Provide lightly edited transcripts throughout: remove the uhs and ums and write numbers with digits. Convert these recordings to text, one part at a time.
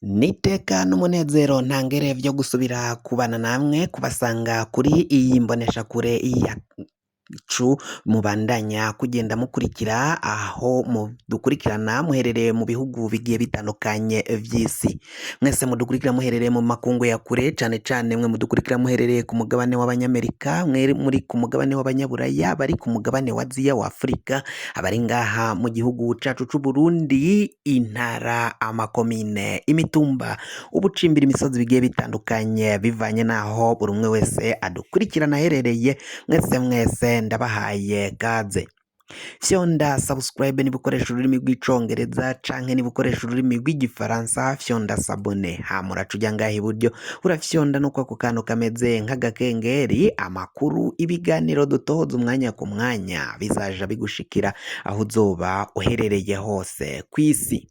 Niteka n'umunezero ntangere vyo gusubira kubana namwe kubasanga kuri iyi mboneshakure yacu mubandanya kugenda mukurikira aho dukurikirana muherereye mu bihugu bigiye bitandukanye vy'isi. Mwese mudukurikira muherereye mu makungu ya kure, cane cane mwe mudukurikira muherereye ku mugabane w'abanyamerika, mwe muri ku mugabane w'abanyaburaya, bari ku mugabane wa Aziya wa Afrika, abari ngaha mu gihugu cacu c'Uburundi, intara, amakomine, imitumba, ubucimbira, imisozi bigiye bitandukanye bivanye naho buri umwe wese adukurikirana aherereye. Mwese ndabahaye gaze fyonda subscribe niba ukoresha ururimi rw'icongereza canke niba ukoresha ururimi rw'igifaransa fyonda sabone, hama uraca uja ngaha iburyo urafyonda no kwako kantu kameze nk'agakengeri, amakuru, ibiganiro dutohoza umwanya ku mwanya bizaja bigushikira aho uzoba uherereye hose kw'isi.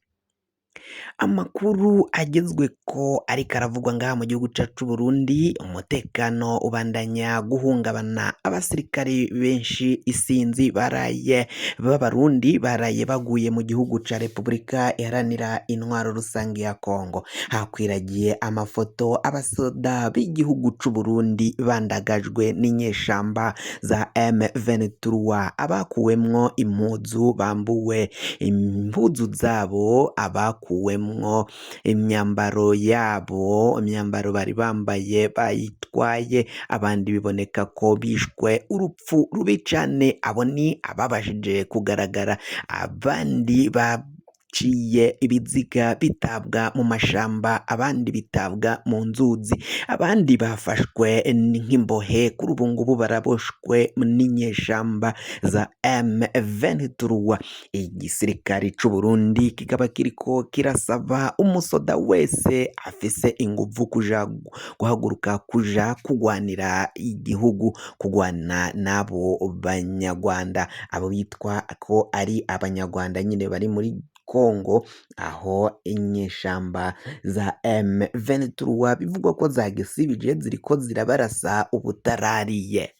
Amakuru agezweko ariko aravugwa ngaha mu gihugu cacu c'Uburundi, umutekano ubandanya guhungabana, abasirikari benshi isinzi baraye b'abarundi baraye baguye mu gihugu ca Repubulika iharanira intwaro rusange ya Kongo. Hakwiragiye amafoto abasoda b'igihugu c'Uburundi bandagajwe n'inyeshamba za M23, abakuwemwo impuzu, bambuwe impuzu zabo, abakuwemwo imyambaro yabo, imyambaro bari bambaye bayitwaye, abandi biboneka ko bishwe urupfu rubi cane. Abo ni ababashije kugaragara, abandi baciye ibiziga bitabwa mu mashamba, abandi bitabwa mu nzuzi, abandi bafashwe nk'imbohe, kuri ubu ngubu baraboshwe n'inyeshamba za M23. Igisirikari c'Uburundi kikaba kiriko kirasaba umusoda wese afise inguvu kuja guhaguruka kuja kugwanira igihugu, kugwana n'abo banyarwanda, abo bitwa ko ari abanyarwanda nyine bari muri Kongo, aho inyeshamba za M23 bivugwa ko zagisibije ziriko zirabarasa ubutarariye.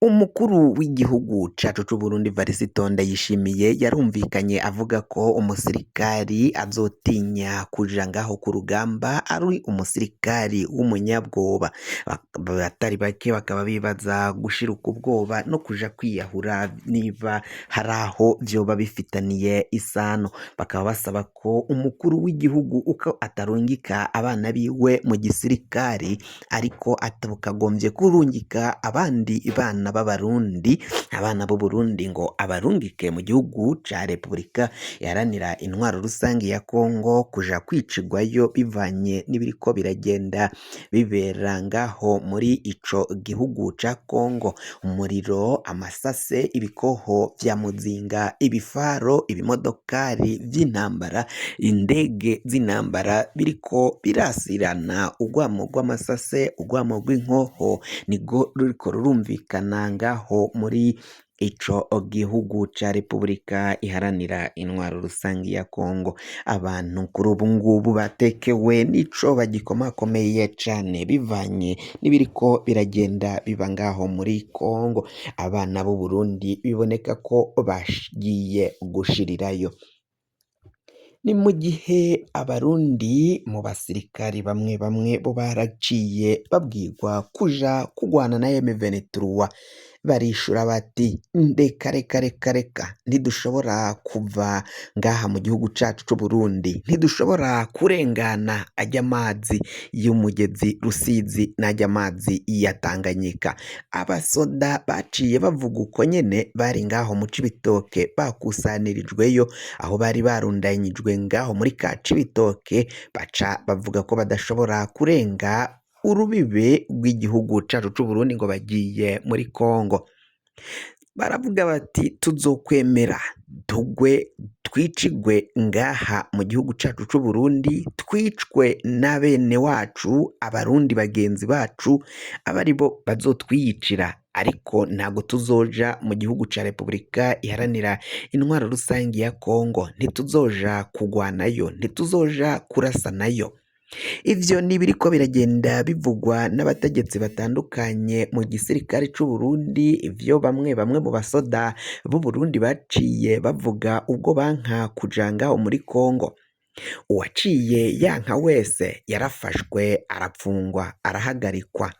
Umukuru w'igihugu cacu c'Uburundi Varisito Ndayishimiye yarumvikanye avuga ko umusirikari azotinya kuja ngaho ku rugamba ari umusirikari w'umunyabwoba. Abatari bake bakaba bibaza gushirika ubwoba no kuja kwiyahura niba hari aho vyoba bifitaniye isano. Bakaba basaba ko umukuru w'igihugu uko atarungika abana biwe mu gisirikari, ariko atakagombye kurungika abandi bana b'abarundi, abana b'Uburundi ngo abarungike mu gihugu ca Repubulika iharanira intwaro rusange ya Kongo kuja kwicirwayo bivanye n'ibiriko biragenda bibera ngaho muri ico gihugu ca Kongo. Umuriro, amasase, ibikoho vya muzinga, ibifaro, ibimodokari vy'intambara, indege z'intambara biriko birasirana, urwamo rw'amasase, urwamo rw'inkoho nigo ruriko rurumvikana ngaho muri ico gihugu ca Repubulika iharanira intwaro rusange ya Kongo. Abantu kuri ubu ngubu batekewe n'ico bagikomakomeye cane bivanye n'ibiriko biragenda biba ngaho muri Kongo. Abana b'u Burundi biboneka ko bagiye gushirirayo. Ni mu gihe abarundi mu basirikari bamwe bamwe bo baraciye babwirwa kuja kugwana na M23, barishura bati reka ntidushobora kuva ngaha mu gihugu cacu c'Uburundi, ntidushobora kurengana ajya amazi y'umugezi Rusizi n'ajya amazi ya Tanganyika. Abasoda baciye bavuga uko nyene, bari ngaho mu Cibitoke bakusanirijweyo, aho bari barundanyijwe ngaho muri ka Cibitoke, baca bavuga ko badashobora kurenga urubibe rw'igihugu cacu c'Uburundi ngo bagiye muri Kongo. Baravuga bati tuzokwemera tugwe twicigwe ngaha mu gihugu cacu c'Uburundi, twicwe na bene wacu abarundi bagenzi bacu abari bo bazotwiyicira, ariko ntago tuzoja mu gihugu ca Repubulika iharanira intwaro rusange ya Kongo, ntituzoja kugwanayo, ntituzoja kurasanayo. Ivyo ni biriko biragenda bivugwa n'abategetsi batandukanye mu gisirikare c'Uburundi, ivyo bamwe mu basoda b'Uburundi baciye bavuga ubwo banka kuja ngaho muri Kongo. uwaciye yanka wese yarafashwe arapfungwa arahagarikwa.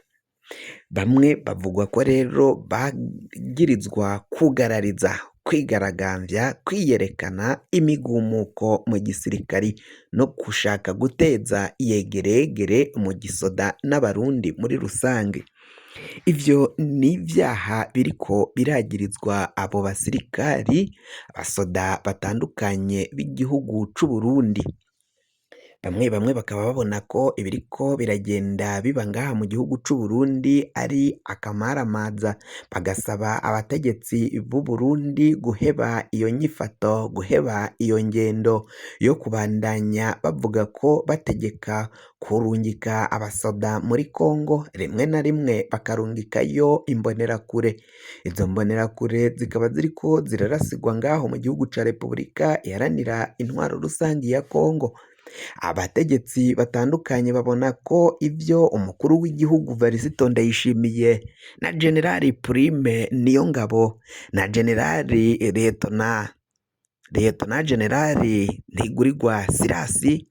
Bamwe bavugwa ko rero bagirizwa kugarariza, kwigaragambya, kwiyerekana imigumuko mu gisirikari no gushaka guteza iyegeregere mu gisoda n'abarundi muri rusange. Ivyo ni ivyaha biriko biragirizwa abo basirikari, abasoda batandukanye b'igihugu c'Uburundi. Bamwe bamwe bakaba babona ko ibiriko biragenda biba ngaha mu gihugu c'Uburundi ari akamaramaza, bagasaba abategetsi b'u Burundi guheba iyo nyifato, guheba iyo ngendo yo kubandanya bavuga ko bategeka kurungika abasoda muri Kongo, rimwe na rimwe bakarungikayo imbonerakure. Izo mbonerakure zikaba ziriko zirarasigwa ngaho mu gihugu ca Repubulika iharanira intwaro rusangi ya Kongo. Abategetsi batandukanye babona ko ivyo umukuru w'igihugu Varisito Ndayishimiye na Generali Prime Niyongabo na Generali Liyetona Generali Ntigurirwa Sirasi,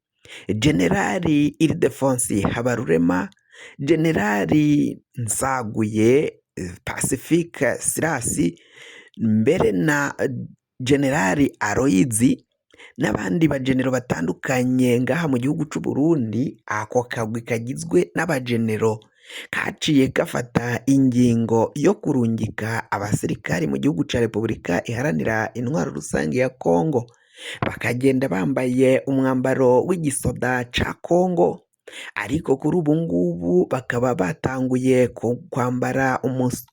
Generali Ildefonsi Habarurema, Generali Nsaguye Pacifique Sirasi, mbere na Generali Aloyizi n'abandi bajenero batandukanye ngaha mu gihugu c'Uburundi. Ako kagwi kagizwe n'abajenero kaciye gafata ingingo yo kurungika abasirikari mu gihugu ca Repubulika iharanira intwaro rusange ya Kongo, bakagenda bambaye umwambaro w'igisoda ca Kongo, ariko kuri ubu ngubu bakaba batanguye kwambara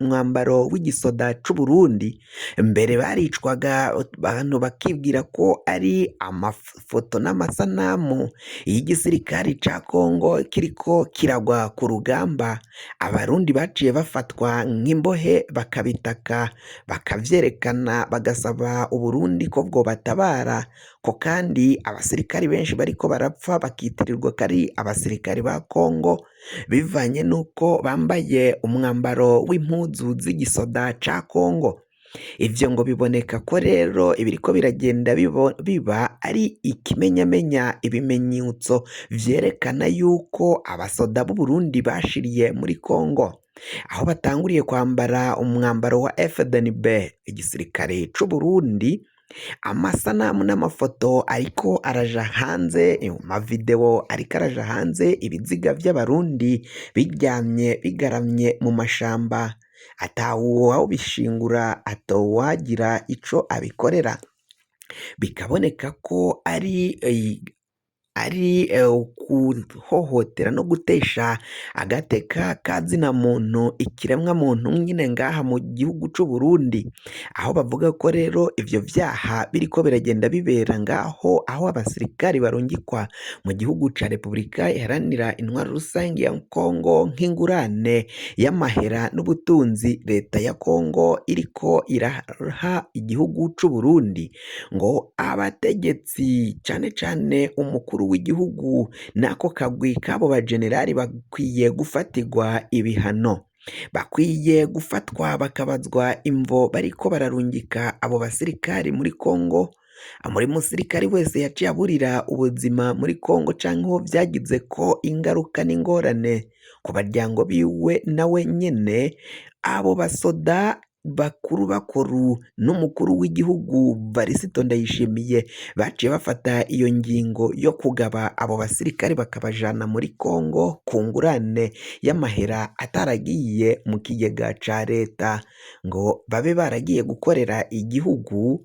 umwambaro w'igisoda c'Uburundi. Mbere baricwaga abantu bakibwira ko ari amafoto n'amasanamu y'igisirikari ca Kongo kiriko kiragwa ku rugamba. Abarundi baciye bafatwa nk'imbohe bakabitaka, bakavyerekana, bagasaba Uburundi ko bwobatabara, ko kandi abasirikari benshi bariko barapfa bakitirirwa ko ari abasirikari ba Kongo bivanye n'uko bambaye umwambaro w'impuzu z'igisoda ca Kongo. Ivyo ngo biboneka ko rero ibiriko biragenda biba ari ikimenyamenya, ibimenyetso vyerekana yuko abasoda b'u Burundi bashiriye muri Kongo, aho batanguriye kwambara umwambaro wa FDNB, igisirikare c'u Burundi. Amasanamu n'amafoto ariko araja hanze, amavideo ariko araja hanze, ibiziga vy'abarundi biryamye bigaramye mu mashamba, atawubishingura, atawagira ico abikorera. Bikaboneka ko ari kuhohotera no gutesha agateka kazina muntu, ikiremwa muntu nyine ngaha mu gihugu c'u Burundi, aho bavuga ko rero ivyo vyaha biriko biragenda bibera ngaho, aho abasirikari barungikwa mu gihugu ca Repubulika iharanira intwaro rusange ya Kongo nk'ingurane y'amahera n'ubutunzi leta ya Kongo iriko iraha igihugu c'u Burundi. Ngo abategetsi cane cane umukuru w'igihugu n'ako kagwi k'abo bajenerali bakwiye gufatirwa ibihano, bakwiye gufatwa bakabazwa imvo bariko bararungika abo basirikari muri Kongo. Muri musirikari wese yaciye aburira ubuzima muri Kongo canke ho vyagize ko ingaruka n'ingorane ku baryango biwe nawe nyene, abo basoda bakuru n'umukuru w'igihugu Varisito Ndayishimiye baciye bafata iyo ngingo yo kugaba abo basirikari bakabajana muri Kongo ku ngurane y'amahera ataragiye mu kigega ca leta ngo babe baragiye gukorera igihugu,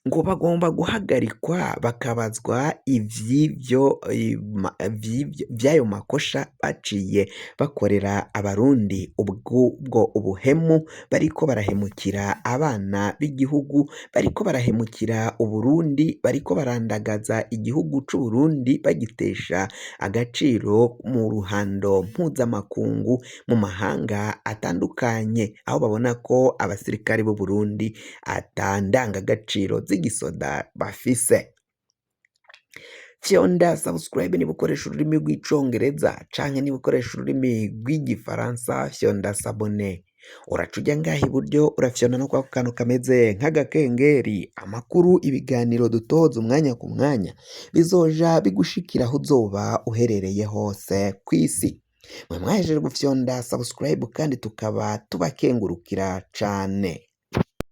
ngo bagomba guhagarikwa bakabazwa vy'ayo makosha baciye bakorera abarundi. Ubwo ubuhemu bariko barahemukira abana b'igihugu, bariko barahemukira Uburundi, bariko barandagaza igihugu c'u Burundi bagitesha agaciro mu ruhando mpuzamakungu, mu mahanga atandukanye, aho babona ko abasirikari b'u Burundi ata ndangagaciro z'igisoda bafise. Fyonda subscribe niba ukoresha ururimi rw'icongereza canke niba ukoresha ururimi rw'igifaransa, fyonda sabone. uraca uja ngaha iburyo urafyona no kwako kantu kameze nk'agakengeri, amakuru, ibiganiro dutoza umwanya ku mwanya bizoja bigushikira aho uzoba uherereye hose kw'isi. Mwe mwahejeje gufyonda subscribe kandi tukaba tubakengurukira cane.